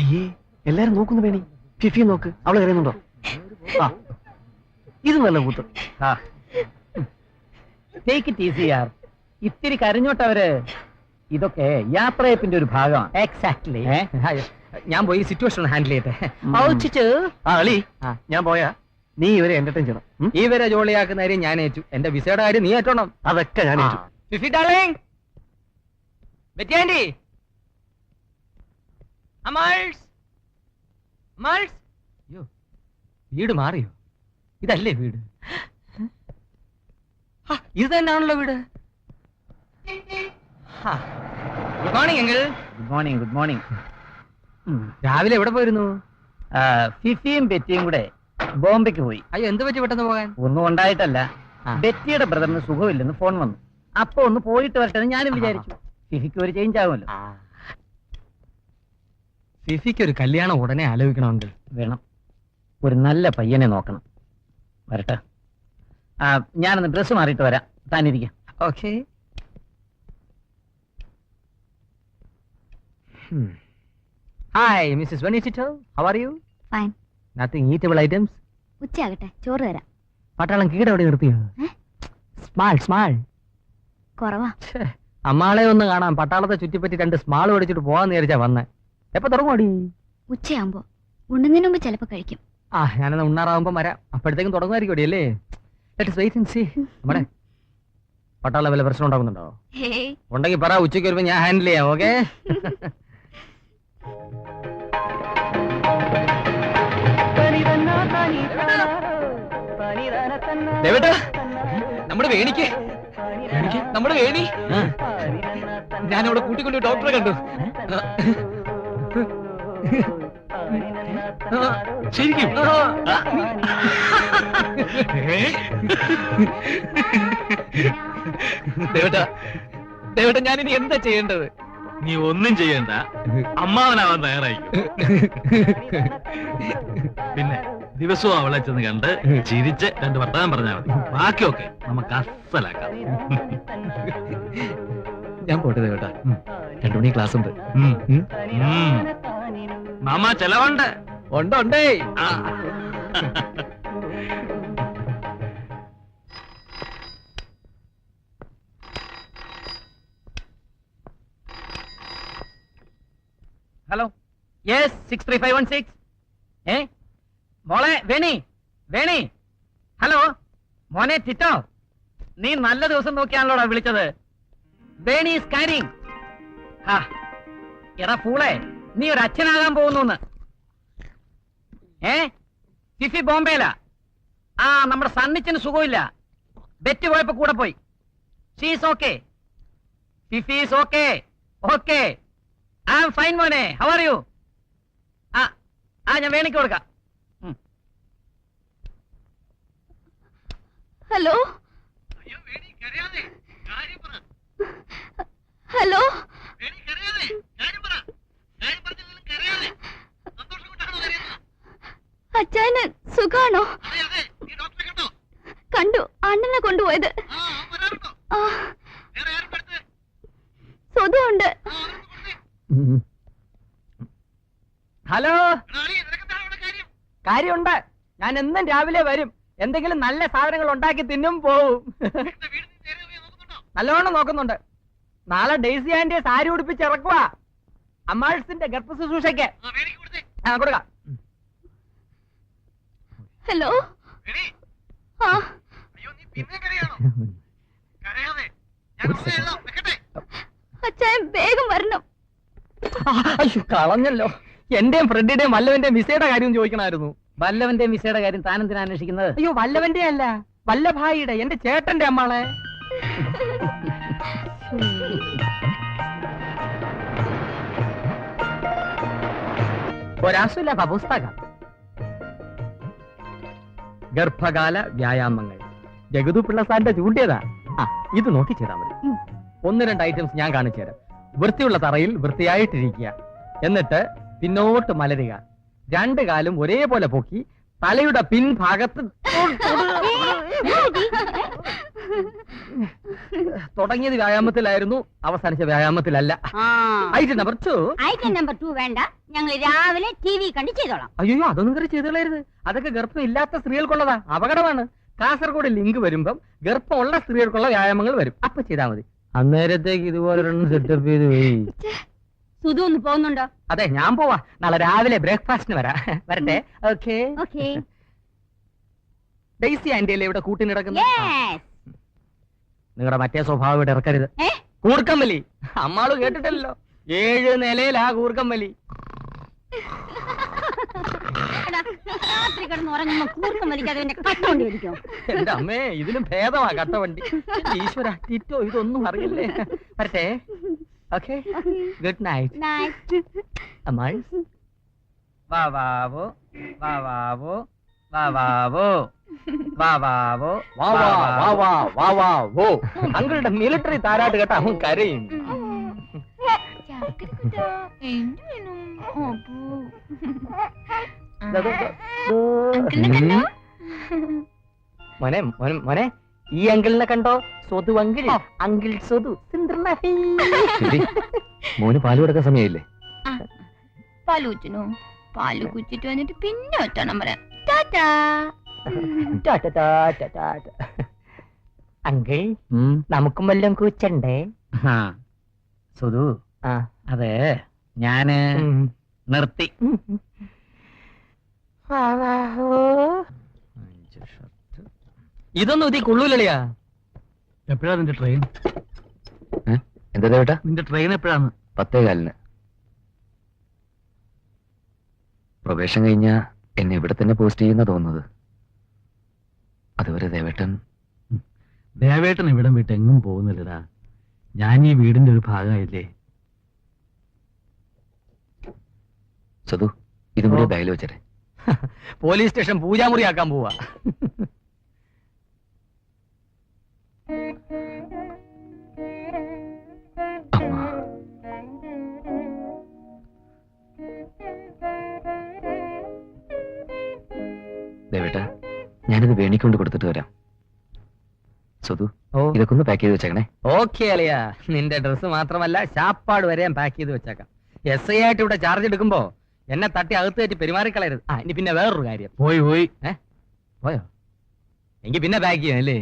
അയ്യേ, എല്ലാരും നോക്കുന്നു വേണി. ഫിഫി നോക്ക്, അവള് കരയുന്നുണ്ടോ? ആ, ഇത് നല്ല കൂത്ത്. ടേക്ക് ഇറ്റ് ഈസി യാർ. ഇത്തിരി കരഞ്ഞോട്ടവര്. ഇതൊക്കെ യാത്രയപ്പിന്റെ ഒരു ഭാഗമാണ്. എക്സാക്ട്ലി. ഞാൻ പോയി സിറ്റുവേഷൻ ഹാൻഡിൽ ചെയ്യട്ടെ. അളി, ഞാൻ പോയാ നീ ഇവരെ എന്റർടൈൻ ചെയ്യണം. ഇവരെ ജോളിയാക്കുന്ന കാര്യം ഞാൻ ഏറ്റു. എന്റെ വിസയുടെ കാര്യം നീ ഏറ്റോണം. അതൊക്കെ ഞാൻ ഏറ്റു. ഫിഫി ഡാർലിംഗ്, ബെറ്റി ആന്റി, അമൽസ്, അമൽസ്. അയ്യോ, വീട് മാറിയോ? ഇതല്ലേ വീട്? ഇത് തന്നെയാണല്ലോ വീട്. Good morning uncle. Good morning. Good morning. രാവിലെ എവിടെ പോയിരുന്നു? ഫിഫിയും ബെറ്റിയും കൂടെ ബോംബെക്ക് പോയി. അയ്യോ, എന്ത് പറ്റി പെട്ടെന്ന് പോകാൻ? ഒന്നും ഉണ്ടായിട്ടല്ല. ബെറ്റിയുടെ ബ്രദറിന് സുഖമില്ലെന്ന് ഫോൺ വന്നു. അപ്പൊ ഒന്ന് പോയിട്ട് വരട്ടെ ഞാനും വിചാരിച്ചു. ഫിഫിക്ക് ഒരു ചേഞ്ച് ആവുമല്ലോ. ഫിഫിക്ക് ഒരു കല്യാണം ഉടനെ ആലോചിക്കണം അങ്കിൾ. വേണം. ഒരു നല്ല പയ്യനെ നോക്കണം. വരട്ടെ. ഞാനൊന്ന് ഡ്രസ്സ് മാറിയിട്ട് വരാം. താനിരിക്കാം. ഓക്കെ. ഹായ് മിസ്സസ് വെനിറ്റിറ്റോ, how are you? Fine. Nothing eatable items? ഉച്ചയാകട്ടെ, ചോറ് തരാം. പട്ടാളം കീടെ അവിടെ നിർത്തിയോ? സ്മാൾ സ്മാൾ കുറവാ. അമ്മാളെ ഒന്ന് കാണാം. പട്ടാളത്തെ ചുറ്റിപ്പറ്റി 2 സ്മാൾ ഓടിച്ചിട്ട് പോവാന്ന് വിചാരിച്ചാ വന്നേ. എപ്പൊ തുടങ്ങുമോടി? ഉച്ചയാകുമ്പോ. ഉണ്ണുന്നതിന് മുമ്പ് ചിലപ്പോ കഴിക്കും. ഞാനെന്നാ ഉണ്ണാറാവുമ്പോ വരാം. അപ്പോഴത്തേക്കും തുടങ്ങുമായിരിക്കും അല്ലേ? നമ്മുടെ പട്ടാള വല്ല പ്രശ്നം ഉണ്ടാകുന്നുണ്ടോ? ഉണ്ടെങ്കിൽ പറ, ഉച്ചയ്ക്ക് വരുമ്പോ ഞാൻ ഹാൻഡിൽ ചെയ്യാം. ഓക്കെ? നമ്മുടെ വേണിക്ക് നമ്മുടെ വേണി ഞാനവിടെ കൂട്ടിക്കൊണ്ട് ഡോക്ടറെ കണ്ടു. ശരിക്കും ദേവട്ട ഞാനിനി എന്താ ചെയ്യേണ്ടത്? നീ ഒന്നും ചെയ്യണ്ട, അമ്മാവനാവാൻ തയ്യാറായി. പിന്നെ ദിവസവും അവളെ ചെന്ന് കണ്ട് ചിരിച്ച് 2 വർത്തമാനം പറഞ്ഞാൽ മതി. ബാക്കിയൊക്കെ നമുക്ക് അസലാക്കാം. ഞാൻ പോട്ടെ ദേവട്ട, 2 മണി ക്ലാസ് ഉണ്ട്. മാമ ചെലവുണ്ട്. ഉണ്ടേ. Hello, yes 63516. മോളെ വേണി, വേണി. ഹലോ മോനെ ടിറ്റോ, നീ നല്ല ദിവസം നോക്കിയാണല്ലോടാ വിളിച്ചത്. Veni is caring. എടാ ഫൂളെ, നീ ഒരു അച്ഛനാകാൻ പോകുന്നു. ഫിഫി ബോംബെയിലാ. നമ്മുടെ സണ്ണിച്ചിന് സുഖമില്ല. ബെറ്റ് പോയപ്പോ കൂടെ പോയി. She's okay. Fifi is okay. Okay, I am fine മോനെ. How are you? ഞാൻ വേണിക്ക് കൊടുക്കാം. ഹലോ ഹലോ, അച്ഛന് സുഖാണോ? കണ്ടു, അണ്ണനെ കൊണ്ടുപോയത്. സ്വതമുണ്ട്. ഹലോ, കാര്യമുണ്ട്. ഞാൻ എന്നും രാവിലെ വരും. എന്തെങ്കിലും നല്ല സാധനങ്ങൾ ഉണ്ടാക്കി തിന്നും പോവും. നല്ലോണം നോക്കുന്നുണ്ട്. നാളെ ഡെയ്സി ആന്റിയെ സാരി ഉടുപ്പിച്ച് ഇറക്കുക അമ്മാൾസിന്റെ ഗർഭ ശുശ്രൂഷയ്ക്ക്. കൊടുക്കാം. ഹലോ. അച്ഛൻ വേഗം വരണം. അയ്യോ, കളഞ്ഞല്ലോ. എന്റെയും ഫ്രണ്ടിന്റെയും വല്ലവന്റെയും വിസയുടെ കാര്യം ചോദിക്കണമായിരുന്നു. വല്ലവന്റെയും വിസയുടെ കാര്യം താനെന്തിനാ അന്വേഷിക്കുന്നത്? അയ്യോ, വല്ലവന്റെ അല്ല, വല്ലഭായിയുടെ, എന്റെ ചേട്ടന്റെ അമ്മാളെ. ഒരാശുല്ല പുസ്തകം. ഗർഭകാല വ്യായാമങ്ങൾ. ജഗതു പിള്ള സാറിന്റെ ചൂണ്ടിയതാ. ഇത് നോക്കി ചെയ്താൽ മതി. 1-2 ഐറ്റംസ് ഞാൻ കാണിച്ചു തരാം. വൃത്തിയുള്ള തറയിൽ വൃത്തിയായിട്ടിരിക്കുക. എന്നിട്ട് പിന്നോട്ട് മലരുക. 2 കാലും ഒരേപോലെ പൊക്കി തലയുടെ പിൻഭാഗത്ത് തുടങ്ങിയത് വ്യായാമത്തിലായിരുന്നു, അവസാനിച്ച വ്യായാമത്തിലല്ല. Item number 2. ഐറ്റം നമ്പർ 2 വേണ്ട, ഞങ്ങൾ രാവിലെ TV കണ്ട് ചെയ്തോളാം. അയ്യോ, അതൊന്നും കയറി ചെയ്തു കളയരുത്. അതൊക്കെ ഗർഭം ഇല്ലാത്ത സ്ത്രീകൾക്കുള്ളതാ, അപകടമാണ്. കാസർഗോഡ് ലിങ്ക് വരുമ്പം ഗർഭമുള്ള സ്ത്രീകൾക്കുള്ള വ്യായാമങ്ങൾ വരും, അപ്പൊ ചെയ്താൽ മതി. അന്നേരത്തേക്ക് ഇതുപോലെ സെറ്റപ്പ് ചെയ്ത് പോയി. സുധു ഒന്ന് പോകുന്നുണ്ടോ? അതെ, ഞാൻ പോവാ. നാളെ രാവിലെ ബ്രേക്ക്ഫാസ്റ്റിന് വരട്ടെ. ഓക്കേ. ഓക്കേ. ഡെയ്സി ആന്റിയല്ലേ ഇവിടെ കൂട്ടിനിടക്കുന്നത്? യെസ്. നിങ്ങളുടെ മറ്റേ സ്വഭാവം ഇവിടെ ഇറക്കരുത്. കൂർക്കം വലി അമ്മാള് കേട്ടിട്ടല്ലോ, 7 നിലയിലാ കൂർക്കം വലി. രാത്രി കിടന്ന് ഉറങ്ങുമ്പോ കൂർക്കം വലിക്കാതെ കട്ടുകൊണ്ടിരിക്കും. എന്റെ അമ്മേ, ഇതിലും ഭേദമാ കട്ടവണ്ടി. ഈശ്വര, ടിറ്റോ ഇതൊന്നും അറിയില്ലേ. വരട്ടെ. Okay, good night. അമ്മാൾ വാവാവോ വാവാവോ വാവാവോ വാവാവോ വാ വാ വാ വാ വാ വാ വോ. അങ്കിളുടെ മിലിറ്ററി താരാട്ട് കേട്ട അവൻ കരയും. മോനെ മോനെ മോനെ, ഈ അങ്കിളിനെ കണ്ടോ? സ്വതു അങ്കിൾ, അങ്കിൾ സ്വതു. മോന് പാല് കൊടുക്കാൻ സമയമില്ലേ? പാലൂച്ചനോ? പാല് കുച്ചിട്ട് വന്നിട്ട് പിന്നെ എത്തണം പറയാം. അങ്കിൾ, നമുക്കും വല്ലതും കൂച്ചണ്ടേ? സുധു, അതെ ഞാന് നിർത്തി. ഇതൊന്നും ഇതീ കൊള്ളൂലളിയാ. എപ്പോഴാ നിന്റെ ട്രെയിൻ? എന്താ ചേട്ടാ? നിന്റെ ട്രെയിൻ എപ്പോഴാണ്? 10:15. പ്രവേശം കഴിഞ്ഞാ എന്നെ ഇവിടെ തന്നെ പോസ്റ്റ് ചെയ്യുന്ന തോന്നുന്നത്. അതുവരെ ദേവേട്ടൻ ഇവിടം വിട്ട് എങ്ങും പോകുന്നില്ലടാ. ഞാൻ ഈ വീടിന്റെ ഒരു ഭാഗമായില്ലേ. സതു, ഇതും കൂടി ബാഗിൽ വെച്ചേ. പോലീസ് സ്റ്റേഷൻ പൂജാമുറി ആക്കാൻ പോവാ. ദേവേട്ടാ, ഞാനിത് വേണിക്കൊണ്ട് കൊടുത്തിട്ട് വരാം. സുധു, ഇതൊക്കെ ഒന്ന് പാക്ക് ചെയ്ത് വെച്ചേക്കണേ. ഓക്കെ അളിയാ, നിന്റെ ഡ്രസ്സ് മാത്രമല്ല ശാപ്പാട് വരെ ഞാൻ പാക്ക് ചെയ്ത് വെച്ചേക്കാം. SI ആയിട്ട് ഇവിടെ ചാർജ് എടുക്കുമ്പോ എന്നെ തട്ടി അകത്ത് കയറ്റി പെരുമാറിക്കളയരുത്. ഇനി പിന്നെ വേറൊരു കാര്യം. പോയി പോയോ? എങ്കിൽ പിന്നെ പാക്ക് ചെയ്യാം അല്ലേ?